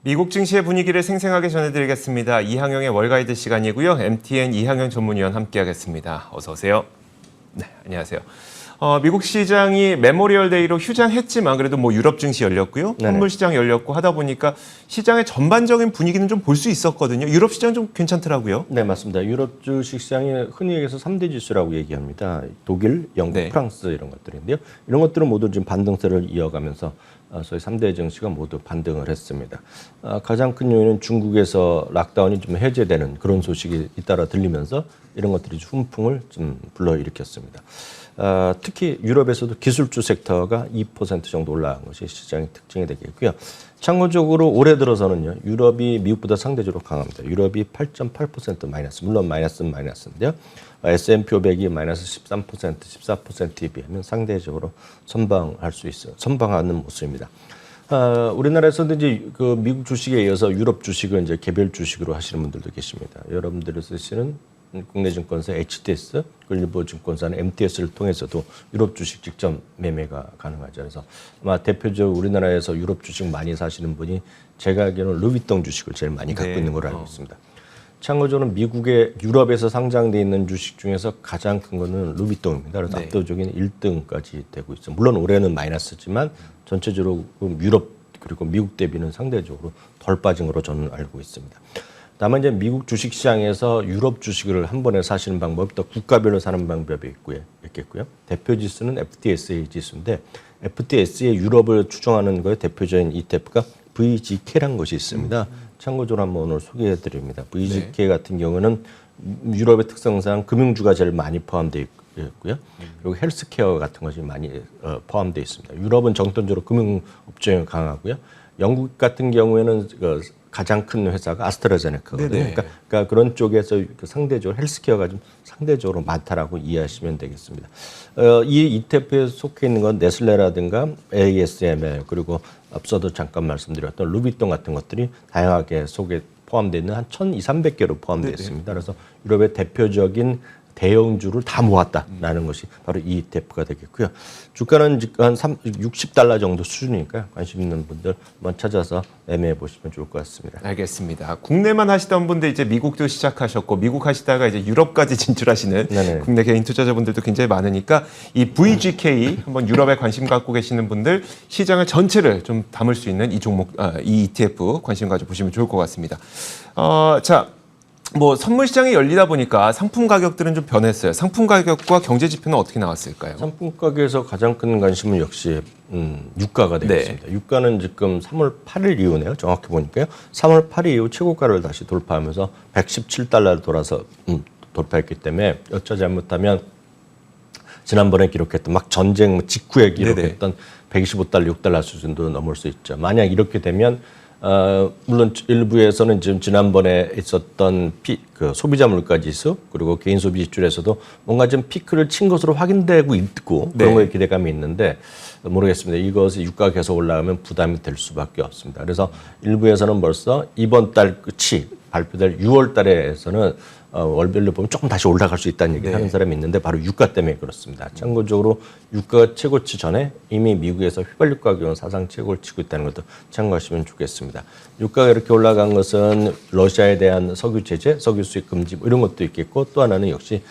미국 증시의 분위기를 생생하게 전해드리겠습니다. 이항영의 월가이드 시간이고요. MTN 이항영 전문위원 함께하겠습니다. 어서 오세요. 네, 안녕하세요. 미국 시장이 메모리얼 데이로 휴장했지만 그래도 유럽 증시 열렸고요. 선물 시장 열렸고 하다 보니까 시장의 전반적인 분위기는 좀 볼 수 있었거든요. 유럽 시장 좀 괜찮더라고요. 네, 맞습니다. 유럽 주식 시장이 흔히 얘기해서 3대 지수라고 얘기합니다. 독일, 영국, 프랑스 이런 것들인데요. 이런 것들은 모두 지금 반등세를 이어가면서 소위 3대 증시가 모두 반등을 했습니다. 가장 큰 요인은 중국에서 락다운이 좀 해제되는 그런 소식이 잇따라 들리면서 이런 것들이 훈풍을 좀 불러일으켰습니다. 특히 유럽에서도 기술주 섹터가 2% 정도 올라간 것이 시장의 특징이 되겠고요. 참고적으로 올해 들어서는요, 유럽이 미국보다 상대적으로 강합니다. 유럽이 8.8% 마이너스, 물론 마이너스는 마이너스인데요. S&P 500이 마이너스 13%, 14%에 비하면 상대적으로 선방할 수 있어요. 선방하는 모습입니다. 우리나라에서도 이제 그 미국 주식에 이어서 유럽 주식을 이제 개별 주식으로 하시는 분들도 계십니다. 여러분들이 쓰시는 국내 증권사 HTS, 일부 증권사는 MTS를 통해서도 유럽 주식 직접 매매가 가능하죠. 그래서 아마 대표적으로 우리나라에서 유럽 주식 많이 사시는 분이 제가 알기로는 루비통 주식을 제일 많이 갖고 있는 걸로 알고 있습니다. 참고적으로 미국의 유럽에서 상장되어 있는 주식 중에서 가장 큰 거는 루비통입니다. 그래서 압도적인 1등까지 되고 있어요. 물론 올해는 마이너스지만 전체적으로 유럽 그리고 미국 대비는 상대적으로 덜 빠진 걸로 저는 알고 있습니다. 다만 이제 미국 주식시장에서 유럽 주식을 한 번에 사시는 방법이 또 국가별로 사는 방법이 있겠고요. 대표 지수는 FTSE 지수인데 FTSE의 유럽을 추종하는 거에 대표적인 ETF가 VGK라는 것이 있습니다. 참고적으로 한번 오늘 소개해드립니다. VGK 같은 경우는 유럽의 특성상 금융주가 제일 많이 포함되어 있고요. 그리고 헬스케어 같은 것이 많이 포함되어 있습니다. 유럽은 정통적으로 금융업종이 강하고요. 영국 같은 경우에는 가장 큰 회사가 아스트라제네카거든요. 그러니까 그런 쪽에서 상대적으로 헬스케어가 좀 상대적으로 많다라고 이해하시면 되겠습니다. 이 ETF에 속해 있는 건 네슬레라든가 ASML 그리고 앞서도 잠깐 말씀드렸던 루비통 같은 것들이 다양하게 속에 포함되어 있는 한 1,200~300개로 포함되어 있습니다. 그래서 유럽의 대표적인 대형주를 다 모았다라는 것이 바로 이 ETF가 되겠고요. 주가는 한 $60 정도 수준이니까 관심 있는 분들 한번 찾아서 매매해 보시면 좋을 것 같습니다. 알겠습니다. 국내만 하시던 분들 이제 미국도 시작하셨고 미국 하시다가 이제 유럽까지 진출하시는 국내 개인 투자자분들도 굉장히 많으니까 이 VGK 한번 유럽에 관심 갖고 계시는 분들 시장을 전체를 좀 담을 수 있는 이 종목, 이 ETF 관심 가져 보시면 좋을 것 같습니다. 자. 선물 시장이 열리다 보니까 상품 가격들은 좀 변했어요. 상품 가격과 경제 지표는 어떻게 나왔을까요? 상품 가격에서 가장 큰 관심은 역시 유가가 되겠습니다. 유가는 지금 3월 8일 이후네요. 정확히 보니까요. 3월 8일 이후 최고가를 다시 돌파하면서 $117를 돌파했기 때문에 여차 잘못하면 지난번에 기록했던 막 전쟁 직후에 기록했던 $125, $6 수준도 넘을 수 있죠. 만약 이렇게 되면 물론 일부에서는 지금 지난번에 있었던 소비자 물가 지수 그리고 개인 소비 지출에서도 뭔가 좀 피크를 친 것으로 확인되고 있고 그런 거에 기대감이 있는데 모르겠습니다. 이것이 유가가 계속 올라가면 부담이 될 수밖에 없습니다. 그래서 일부에서는 벌써 이번 달 끝이 발표될 6월 달에서는 월별로 보면 조금 다시 올라갈 수 있다는 얘기를 하는 사람이 있는데 바로 유가 때문에 그렇습니다. 참고적으로 유가가 최고치 전에 이미 미국에서 휘발유 가격은 사상 최고를 치고 있다는 것도 참고하시면 좋겠습니다. 유가가 이렇게 올라간 것은 러시아에 대한 석유 제재, 석유 수입 금지 이런 것도 있겠고 또 하나는 역시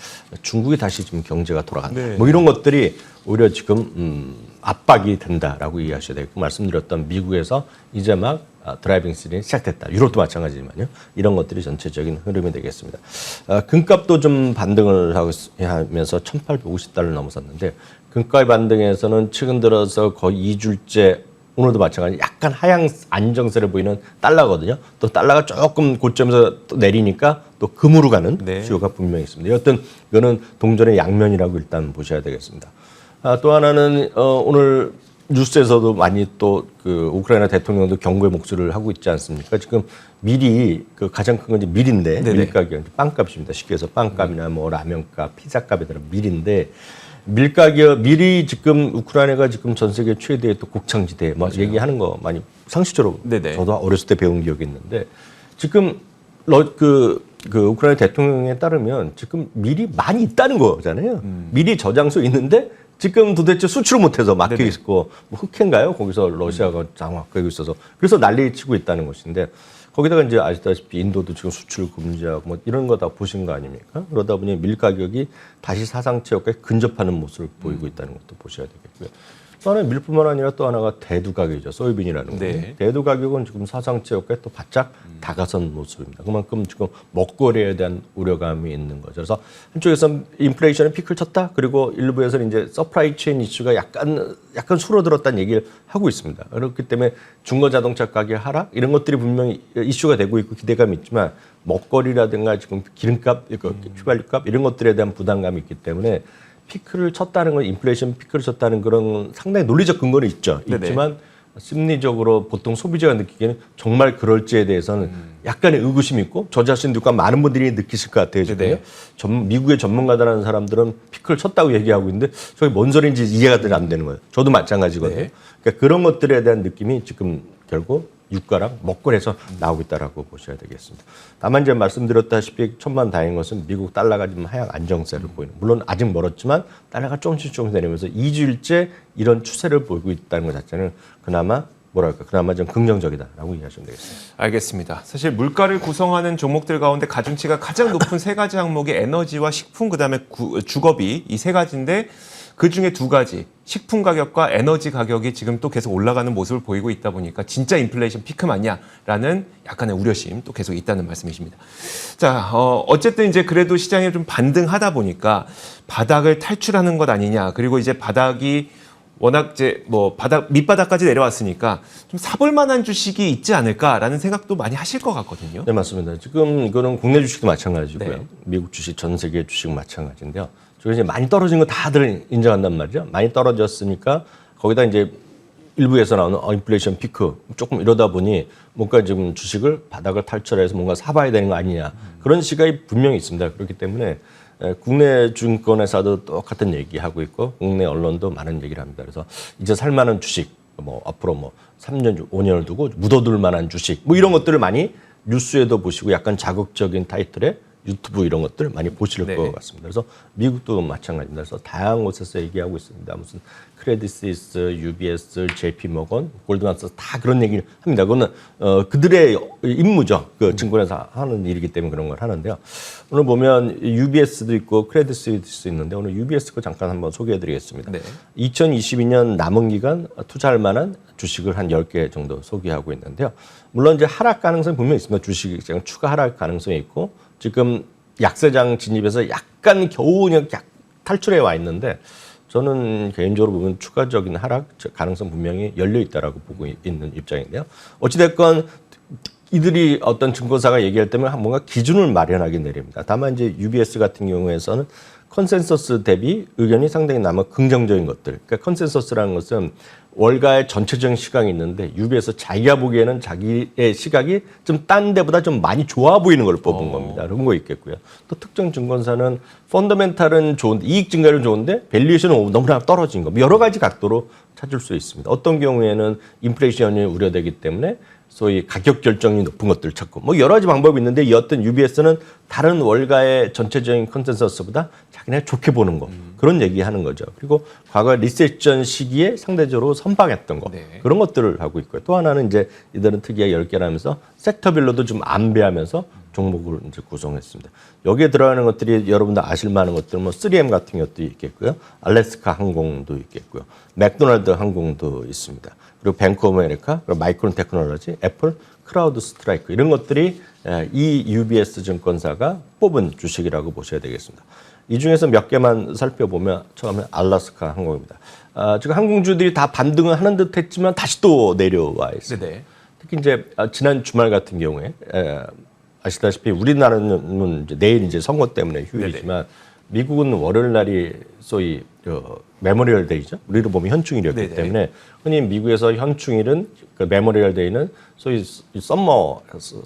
중국이 다시 지금 경제가 돌아간다. 이런 것들이 오히려 지금 압박이 된다라고 이해하셔야 되고 말씀드렸던 미국에서 이제 막 드라이빙 시즌이 시작됐다. 유럽도 마찬가지지만요. 이런 것들이 전체적인 흐름이 되겠습니다. 금값도 좀 반등을 하면서 $1,850를 넘어섰는데 금가의 반등에서는 최근 들어서 거의 2주째 오늘도 마찬가지 약간 하향 안정세를 보이는 달러거든요. 또 달러가 조금 고점에서 또 내리니까 또 금으로 가는 수요가 분명히 있습니다. 여튼 이거는 동전의 양면이라고 일단 보셔야 되겠습니다. 또 하나는 오늘 뉴스에서도 많이 또 우크라이나 대통령도 경고의 목소리를 하고 있지 않습니까? 지금 밀이 가장 큰 건 이제 밀인데 밀 가격, 빵값입니다. 쉽게 해서 빵값이나 라면값, 피자값에 따른 밀인데 밀 가격, 밀이 지금 우크라이나가 지금 전 세계 최대의 또 곡창지대 얘기하는 거 많이 상식적으로 저도 어렸을 때 배운 기억이 있는데 지금 우크라이나 대통령에 따르면 지금 밀이 많이 있다는 거잖아요. 밀이 저장소에 있는데 지금 도대체 수출을 못해서 막혀 있고 뭐 흑해인가요? 거기서 러시아가 장악하고 있어서 그래서 난리치고 있다는 것인데 거기다가 이제 아시다시피 인도도 지금 수출 금지하고 뭐 이런 거 다 보신 거 아닙니까? 그러다 보니 밀 가격이 다시 사상최저가에 근접하는 모습을 보이고 있다는 것도 보셔야 되겠고요. 또 하나는 밀뿐만 아니라 또 하나가 대두 가격이죠. 소이빈이라는 거. 대두 가격은 지금 사상최저가에 또 바짝 다가선 모습입니다. 그만큼 지금 먹거리에 대한 우려감이 있는 거죠. 그래서 한쪽에서 인플레이션이 피크를 쳤다. 그리고 일부에서는 이제 서프라이 체인 이슈가 약간 줄어들었다는 얘기를 하고 있습니다. 그렇기 때문에 중고 자동차 가격 하락 이런 것들이 분명히 이슈가 되고 있고 기대감이 있지만 먹거리라든가 지금 기름값, 휘발유값 이런 것들에 대한 부담감이 있기 때문에 피크를 쳤다는 건 인플레이션 피크를 쳤다는 그런 상당히 논리적 근거는 있죠. 있지만 심리적으로 보통 소비자가 느끼기에는 정말 그럴지에 대해서는 약간의 의구심이 있고 저 자신도 있고 많은 분들이 느끼실 것 같아요. 미국의 전문가들하는 사람들은 피크를 쳤다고 얘기하고 있는데 저게 뭔 소리인지 이해가 안 되는 거예요. 저도 마찬가지거든요. 그러니까 그런 것들에 대한 느낌이 지금 결국 유가랑 먹거리에서 나오고 있다라고 보셔야 되겠습니다. 다만 이제 말씀드렸다시피 천만다행인 것은 미국 달러가 지금 하향 안정세를 보이는. 물론 아직 멀었지만 달러가 조금씩 내리면서 2주일째 이런 추세를 보이고 있다는 것 자체는 그나마 좀 긍정적이다라고 이해하시면 되겠습니다. 알겠습니다. 사실 물가를 구성하는 종목들 가운데 가중치가 가장 높은 세 가지 항목이 에너지와 식품, 그다음에 주거비 이 세 가지인데 그중에 두 가지 식품 가격과 에너지 가격이 지금 또 계속 올라가는 모습을 보이고 있다 보니까 진짜 인플레이션 피크 맞냐라는 약간의 우려심 또 계속 있다는 말씀이십니다. 자, 어쨌든 이제 그래도 시장이 좀 반등하다 보니까 바닥을 탈출하는 것 아니냐. 그리고 이제 바닥이 워낙 이제 뭐 밑바닥까지 내려왔으니까 좀 사볼 만한 주식이 있지 않을까라는 생각도 많이 하실 것 같거든요. 네, 맞습니다. 지금 이거는 국내 주식도 마찬가지고요. 미국 주식, 전 세계 주식 마찬가지인데요. 저기 이제 많이 떨어진 거 다들 인정한단 말이죠. 많이 떨어졌으니까 거기다 이제 일부에서 나오는 인플레이션 피크 조금 이러다 보니 뭔가 지금 주식을 바닥을 탈출해서 뭔가 사봐야 되는 거 아니냐. 그런 시각이 분명히 있습니다. 그렇기 때문에 국내 증권회사도 똑같은 얘기하고 있고 국내 언론도 많은 얘기를 합니다. 그래서 이제 살만한 주식, 뭐 앞으로 뭐 3년, 5년을 두고 묻어둘 만한 주식 뭐 이런 것들을 많이 뉴스에도 보시고 약간 자극적인 타이틀의 유튜브 이런 것들 많이 보실 것 같습니다. 그래서 미국도 마찬가지입니다. 그래서 다양한 곳에서 얘기하고 있습니다. 무슨 크레딧 스위스, UBS, JP 모건, 골드만삭스 다 그런 얘기를 합니다. 그거는 그들의 임무죠. 그 증권회사 하는 일이기 때문에 그런 걸 하는데요. 오늘 보면 UBS도 있고 크레딧 스위스 있는데 오늘 UBS 거 잠깐 한번 소개해드리겠습니다. 2022년 남은 기간 투자할 만한 주식을 한 10개 정도 소개하고 있는데요. 물론 이제 하락 가능성이 분명히 있습니다. 주식 시장 추가 하락 가능성이 있고 지금 약세장 진입해서 약간 겨우 그냥 탈출해 와 있는데 저는 개인적으로 보면 추가적인 하락 가능성 분명히 열려 있다라고 보고 있는 입장인데요. 어찌됐건 이들이 어떤 증권사가 얘기할 때면 뭔가 기준을 마련하게 내립니다. 다만 이제 UBS 같은 경우에서는 컨센서스 대비 의견이 상당히 남아 긍정적인 것들. 그러니까 컨센서스라는 것은 월가의 전체적인 시각이 있는데 UBS 자기가 보기에는 자기의 시각이 좀 딴 데보다 좀 많이 좋아 보이는 걸 뽑은 겁니다. 그런 거 있겠고요. 또 특정 증권사는 펀더멘탈은 좋은데 이익 증가는 좋은데 밸류에이션은 너무나 떨어진 거. 여러 가지 각도로 찾을 수 있습니다. 어떤 경우에는 인플레이션이 우려되기 때문에 소위 가격 결정이 높은 것들 찾고 뭐 여러 가지 방법이 있는데 이 어떤 UBS는 다른 월가의 전체적인 컨센서스보다 자기네 좋게 보는 거 그런 얘기하는 거죠. 그리고 과거 리세션 시기에 상대적으로 선방했던 거 그런 것들을 하고 있고요. 또 하나는 이제 이들은 특이하게 10개라면서 섹터별로도 좀 안배하면서 종목을 이제 구성했습니다. 여기에 들어가는 것들이 여러분들 아실 만한 것들 뭐 3M 같은 것도 있겠고요. 알래스카 항공도 있겠고요. 맥도날드 항공도 있습니다. 그리고 뱅크 오브 아메리카, 그리고 마이크론 테크놀로지, 애플, 크라우드 스트라이크 이런 것들이 이 UBS 증권사가 뽑은 주식이라고 보셔야 되겠습니다. 이 중에서 몇 개만 살펴보면 처음에 알래스카 항공입니다. 지금 항공주들이 다 반등을 하는 듯 했지만 다시 또 내려와 있습니다. 특히 이제 지난 주말 같은 경우에 아시다시피 우리나라는 이제 내일 이제 선거 때문에 휴일이지만 미국은 월요일 날이 소위 메모리얼 데이죠. 우리로 보면 현충일이었기 때문에 흔히 미국에서 현충일은 그 메모리얼 데이는 소위 썸머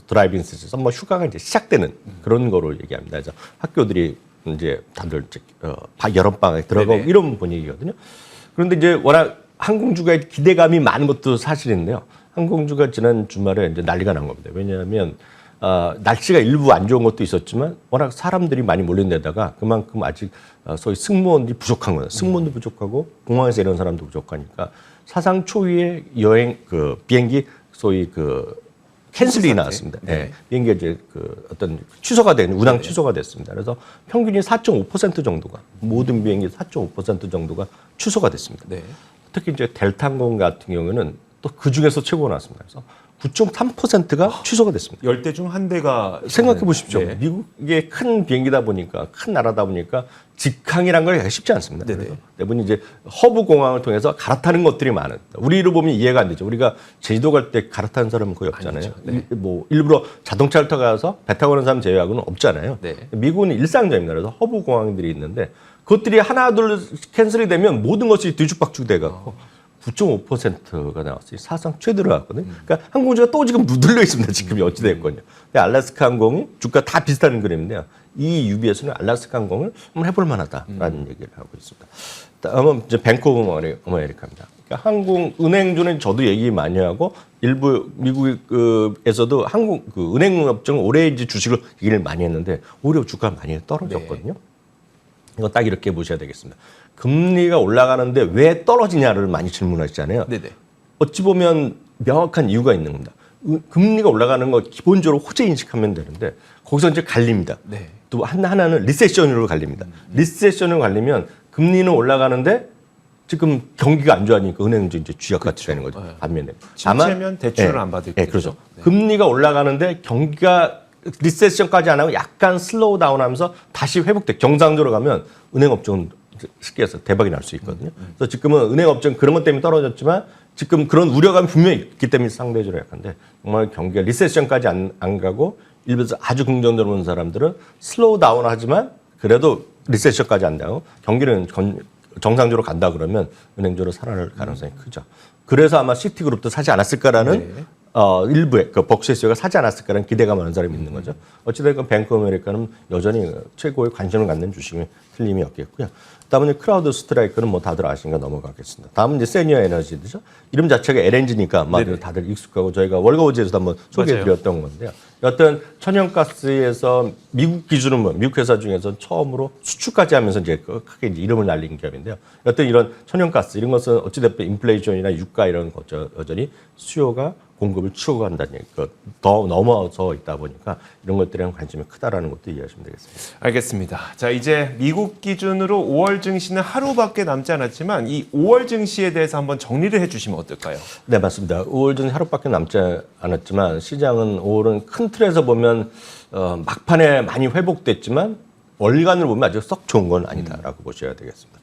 드라이빙 시즌, 썸머 휴가가 이제 시작되는 그런 거로 얘기합니다. 그래서 학교들이 이제 다들 여름방학에 들어가고 이런 분위기거든요. 그런데 이제 워낙 항공주가 기대감이 많은 것도 사실인데요. 항공주가 지난 주말에 이제 난리가 난 겁니다. 왜냐하면 날씨가 일부 안 좋은 것도 있었지만 워낙 사람들이 많이 몰린 데다가 그만큼 아직 소위 승무원들이 부족한 거예요. 승무원도 부족하고 공항에서 이런 사람도 부족하니까 사상 초유의 여행 비행기 소위 캔슬이 나왔습니다. 네. 비행기가 이제 어떤 취소가 된 운항 취소가 됐습니다. 그래서 평균이 4.5% 정도가 모든 비행기 4.5% 정도가 취소가 됐습니다. 네. 특히 이제 델타 항공 같은 경우에는 또 그 중에서 최고가 나왔습니다. 그래서 9.3%가 취소가 됐습니다. 10대 중 한 대가 생각해 보십시오. 네. 미국의 큰 비행기다 보니까 큰 나라다 보니까 직항이란 걸 쉽지 않습니다. 네네. 그래서 대부분 이제 허브 공항을 통해서 갈아타는 것들이 많은. 우리로 보면 이해가 안 되죠. 우리가 제주도 갈 때 갈아타는 사람은 거의 없잖아요. 네. 뭐 일부러 자동차를 타고 가서 배 타고 가는 사람 제외하고는 없잖아요. 네. 미국은 일상적입니다. 그래서 허브 공항들이 있는데 그것들이 하나 둘 캔슬이 되면 모든 것이 뒤죽박죽 돼갖고 9.5%가 나왔어요. 사상 최대로 나왔거든요. 그러니까 항공주가 또 지금 누들려 있습니다. 지금 어찌됐건요. 근데 알래스카 항공이 주가 다 비슷한 그림인데요. 이 UBS는 알래스카 항공을 한번 해볼 만하다라는 얘기를 하고 있습니다. 다음은 이제 뱅크 오브 아메리카입니다. 그러니까 항공 은행주는 저도 얘기 많이 하고 일부 미국에서도 항공 은행 업종 올해 이제 주식을 얘기를 많이 했는데 오히려 주가가 많이 떨어졌거든요. 이거 딱 이렇게 보셔야 되겠습니다. 금리가 올라가는데 왜 떨어지냐를 많이 질문하시잖아요. 네네. 어찌 보면 명확한 이유가 있는 겁니다. 금리가 올라가는 거 기본적으로 호재 인식하면 되는데 거기서 이제 갈립니다. 네. 또 하나는 리세션으로 갈립니다. 리세션으로 갈리면 금리는 올라가는데 지금 경기가 안 좋아하니까 은행도 이제 쥐약같이 되는 거죠. 반면에. 침체면 대출을 안 받을 네, 그렇죠. 금리가 올라가는데 경기가 리세션까지 안 하고 약간 슬로우 다운하면서 다시 회복돼 정상적으로 가면 은행 업종은 쉽게 해서 대박이 날 수 있거든요. 그래서 지금은 은행 업종 그런 것 때문에 떨어졌지만 지금 그런 우려감이 분명히 있기 때문에 상대적으로 약한데 정말 경기가 리세션까지 안 가고 일부에서 아주 긍정적으로 보는 사람들은 슬로우 다운 하지만 그래도 리세션까지 안 가고 경기는 정상적으로 간다 그러면 은행주로 살아날 가능성이 크죠. 그래서 아마 시티그룹도 사지 않았을까라는 일부의 벅시에스가 사지 않았을까라는 기대가 많은 사람이 있는 거죠. 어찌됐건 뱅크 오브 아메리카는 여전히 최고의 관심을 갖는 주식이 틀림이 없겠고요. 다음은 크라우드 스트라이크는 뭐 다들 아시니까 넘어가겠습니다. 다음은 이제 세니어 에너지죠. 이름 자체가 LNG니까 다들 익숙하고 저희가 월가우즈에서도 한번 소개해드렸던 건데요. 어떤 천연가스에서 미국 기준은 미국 회사 중에서 처음으로 수출까지 하면서 이제 크게 이제 이름을 날린 기업인데요. 어떤 이런 천연가스 이런 것은 어찌됐든 인플레이션이나 유가 이런 것 여전히 수요가 공급을 추구한다는 얘기, 더 넘어서 있다 보니까 이런 것들에 대한 관심이 크다라는 것도 이해하시면 되겠습니다. 알겠습니다. 자, 이제 미국 기준으로 5월 증시는 하루밖에 남지 않았지만 이 5월 증시에 대해서 한번 정리를 해주시면 어떨까요? 네, 맞습니다. 5월 증시 하루밖에 남지 않았지만 시장은 5월은 큰 틀에서 보면 막판에 많이 회복됐지만 월간을 보면 아주 썩 좋은 건 아니다라고 보셔야 되겠습니다.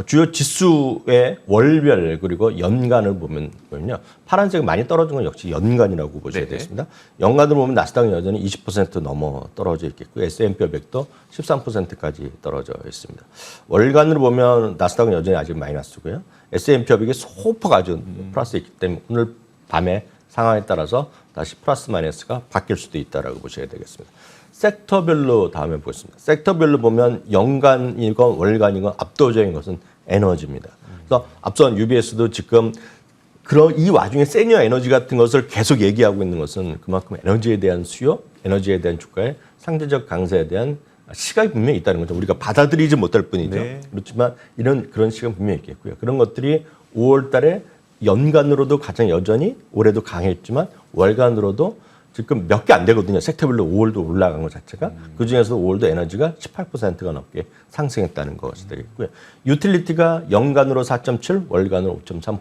주요 지수의 월별 그리고 연간을 보면요. 파란색이 많이 떨어진 건 역시 연간이라고 보셔야 되겠습니다. 연간으로 보면 나스닥은 여전히 20% 넘어 떨어져 있겠고 S&P 500도 13%까지 떨어져 있습니다. 월간으로 보면 나스닥은 여전히 아직 마이너스고요. S&P 500이 소폭 아주 플러스 있기 때문에 오늘 밤에 상황에 따라서 다시 플러스 마이너스가 바뀔 수도 있다라고 보셔야 되겠습니다. 섹터별로 다음에 보겠습니다. 섹터별로 보면 연간이건 월간이건 압도적인 것은 에너지입니다. 그래서 앞선 UBS도 지금 이 와중에 세니어 에너지 같은 것을 계속 얘기하고 있는 것은 그만큼 에너지에 대한 수요, 에너지에 대한 주가의 상대적 강세에 대한 시각이 분명히 있다는 거죠. 우리가 받아들이지 못할 뿐이죠. 네. 그렇지만 그런 시각은 분명히 있겠고요. 그런 것들이 5월 달에 연간으로도 가장 여전히 올해도 강했지만 월간으로도 지금 몇 개 안 되거든요. 섹터별로 5월도 올라간 것 자체가. 그중에서 5월도 에너지가 18%가 넘게 상승했다는 것이 되겠고요. 유틸리티가 연간으로 4.7, 월간으로 5.3%.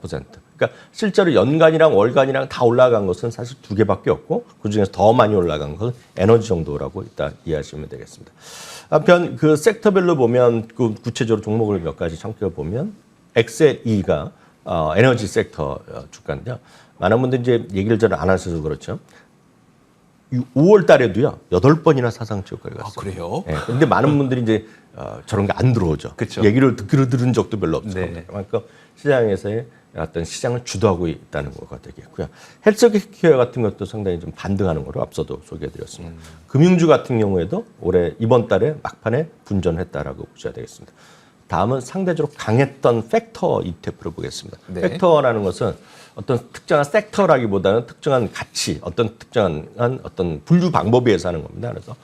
그러니까 실제로 연간이랑 월간이랑 다 올라간 것은 사실 두 개밖에 없고 그중에서 더 많이 올라간 것은 에너지 정도라고 일단 이해하시면 되겠습니다. 한편 그 섹터별로 보면 그 구체적으로 종목을 몇 가지 살펴보면 XLE가 에너지 섹터 주가인데요. 많은 분들이 이제 얘기를 잘 안 하셔서 그렇죠. 5월 달에도요, 8번이나 사상 최고가를 갔어요. 아, 그래요? 네, 근데 많은 분들이 이제 저런 게 안 들어오죠. 그쵸. 얘기를 들은 적도 별로 없어요. 네. 그만큼 시장에서의 어떤 시장을 주도하고 있다는 것가 되겠고요. 헬스케어 같은 것도 상당히 좀 반등하는 거로 앞서도 다음은 상대적으로 강했던 팩터 ETF를 보겠습니다. 네. 팩터라는 것은 어떤 특정한 섹터라기보다는 특정한 가치, 어떤 특정한 어떤 분류 방법에 의해서 하는 겁니다. 그래서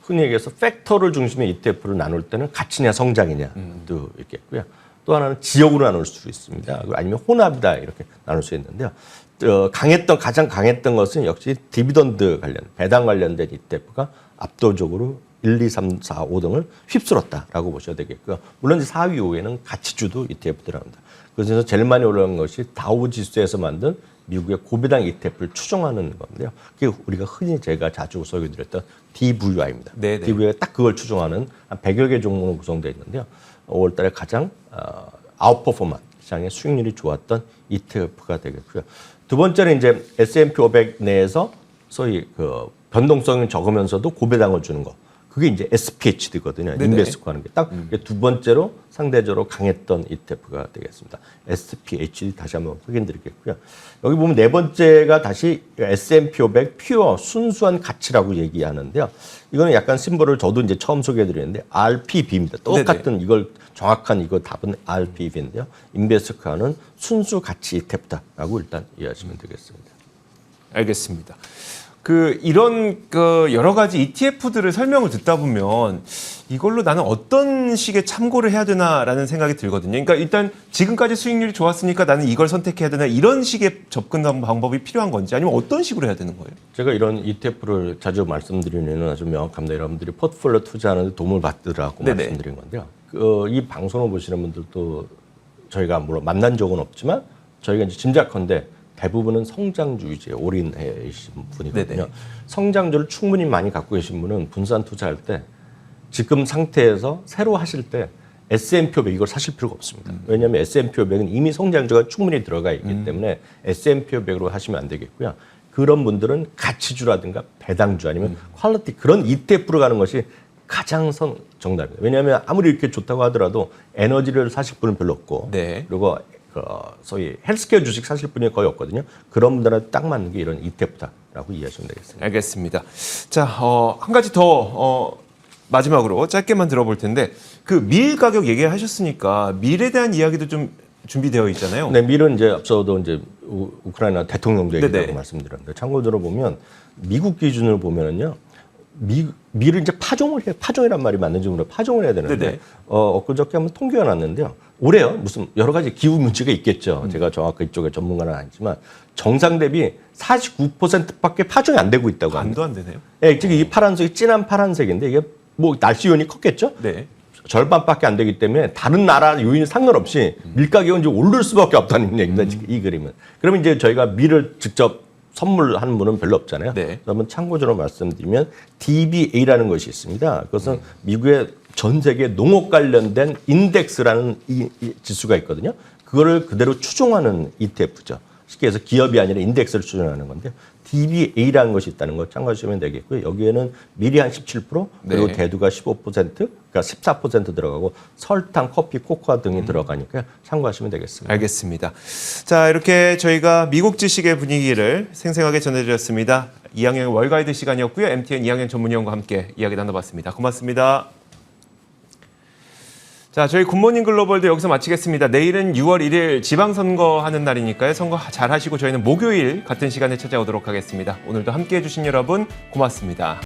흔히 얘기해서 팩터를 중심의 ETF를 나눌 때는 가치냐 성장이냐도 있겠고요. 또 하나는 지역으로 나눌 수 있습니다. 아니면 혼합이다 이렇게 나눌 수 있는데요. 가장 강했던 것은 역시 디비던드 관련, 배당 관련된 ETF가 압도적으로 1, 2, 3, 4, 5등을 휩쓸었다라고 보셔야 되겠고요. 물론 이제 4위, 5위에는 가치주도 ETF 들어갑니다. 그래서 제일 많이 올라간 것이 다우 지수에서 만든 미국의 고배당 ETF를 추종하는 건데요. 그게 우리가 흔히 제가 자주 소개드렸던 DVI입니다. 네네. DVI가 딱 그걸 추종하는 한 100여 개 종목으로 구성되어 있는데요. 5월 달에 가장 아웃퍼포먼, 시장의 수익률이 좋았던 ETF가 되겠고요. 두 번째는 이제 S&P 500 내에서 소위 그 변동성이 적으면서도 고배당을 주는 거. 그게 이제 SPHD거든요. 인베스코 하는 게 딱 두 번째로 상대적으로 강했던 ETF가 되겠습니다. SPHD 다시 한번 확인드리겠고요. 여기 보면 네 번째가 다시 S&P 500 퓨어 순수한 가치라고 얘기하는데요. 이거는 약간 심볼을 저도 이제 처음 소개해드리는데 RPB입니다. 똑같은 이걸 정확한 이거 답은 RPB인데요. 인베스코는 순수 가치 ETF다라고 일단 이해하시면 되겠습니다. 알겠습니다. 이런 여러 가지 ETF들을 설명을 듣다 보면 이걸로 나는 어떤 식의 참고를 해야 되나라는 생각이 들거든요. 그러니까 일단 지금까지 수익률이 좋았으니까 나는 이걸 선택해야 되나 이런 식의 접근 방법이 필요한 건지 아니면 어떤 식으로 해야 되는 거예요? 제가 이런 ETF를 자주 말씀드리는 이유는 아주 명확합니다. 여러분들이 포트폴리오 투자하는 데 도움을 받으라고 말씀드린 건데요. 이 방송을 보시는 분들도 저희가 물론 만난 적은 없지만 저희가 이제 짐작컨대 대부분은 성장주의에 올인해 계신 분이거든요. 네네. 성장주를 충분히 많이 갖고 계신 분은 분산 투자할 때 지금 상태에서 새로 하실 때 S&P 500 이걸 사실 필요가 없습니다. 왜냐하면 S&P 500은 이미 성장주가 충분히 들어가 있기 때문에 S&P 500으로 하시면 안 되겠고요. 그런 분들은 가치주라든가 배당주 아니면 퀄리티 그런 ETF로 가는 것이 가장 정답입니다. 왜냐하면 아무리 이렇게 좋다고 하더라도 에너지를 사실 분은 별로 없고 네. 그리고 소위 헬스케어 주식 사실 분이 거의 없거든요. 그런 분들한테 딱 맞는 게 이런 ETF다라고 이해하시면 되겠습니다. 알겠습니다. 자, 한 가지 더 마지막으로 짧게만 들어볼 텐데 밀 가격 얘기하셨으니까 밀에 대한 이야기도 좀 준비되어 있잖아요. 네, 밀은 이제 앞서도 이제 우크라이나 대통령 얘기라고 네네. 말씀드렸는데 참고로 보면 미국 기준으로 보면은요. 밀을 이제 파종을 해요. 파종이란 말이 맞는지 모르겠어요. 파종을 해야 되는데 네네. 엊그저께 한번 통계가 났는데요. 올해요. 무슨 여러 가지 기후 문제가 있겠죠. 제가 정확히 이쪽에 전문가는 아니지만 정상 대비 49%밖에 파종이 안 되고 있다고 합니다. 반도 안 되네요. 네, 지금 이 파란색이 진한 파란색인데 이게 뭐 날씨 요인이 컸겠죠? 네. 절반밖에 안 되기 때문에 다른 나라 요인 상관없이 밀 가격은 이제 오를 수밖에 없다는 얘기입니다. 지금 이 그림은. 그러면 이제 저희가 밀을 직접 선물하는 분은 별로 없잖아요. 네. 그러면 참고적으로 말씀드리면 DBA라는 것이 있습니다. 그것은 미국의 전 세계 농업 관련된 인덱스라는 이 지수가 있거든요. 그거를 그대로 추종하는 ETF죠. 쉽게 해서 기업이 아니라 인덱스를 추종하는 건데 DBA라는 것이 있다는 거 참고하시면 되겠고요. 여기에는 밀이 한 17% 그리고 네. 대두가 15% 그러니까 14% 들어가고 설탕, 커피, 코코아 등이 들어가니까 참고하시면 되겠습니다. 알겠습니다. 자, 이렇게 저희가 미국 주식의 분위기를 생생하게 전해드렸습니다. 이항영의 월가이드 시간이었고요. MTN 이항영 전문위원과 함께 이야기 나눠봤습니다. 고맙습니다. 자, 저희 굿모닝 글로벌도 여기서 마치겠습니다. 내일은 6월 1일 지방선거 하는 날이니까요. 선거 잘 하시고 저희는 목요일 같은 시간에 찾아오도록 하겠습니다. 오늘도 함께해 주신 여러분 고맙습니다.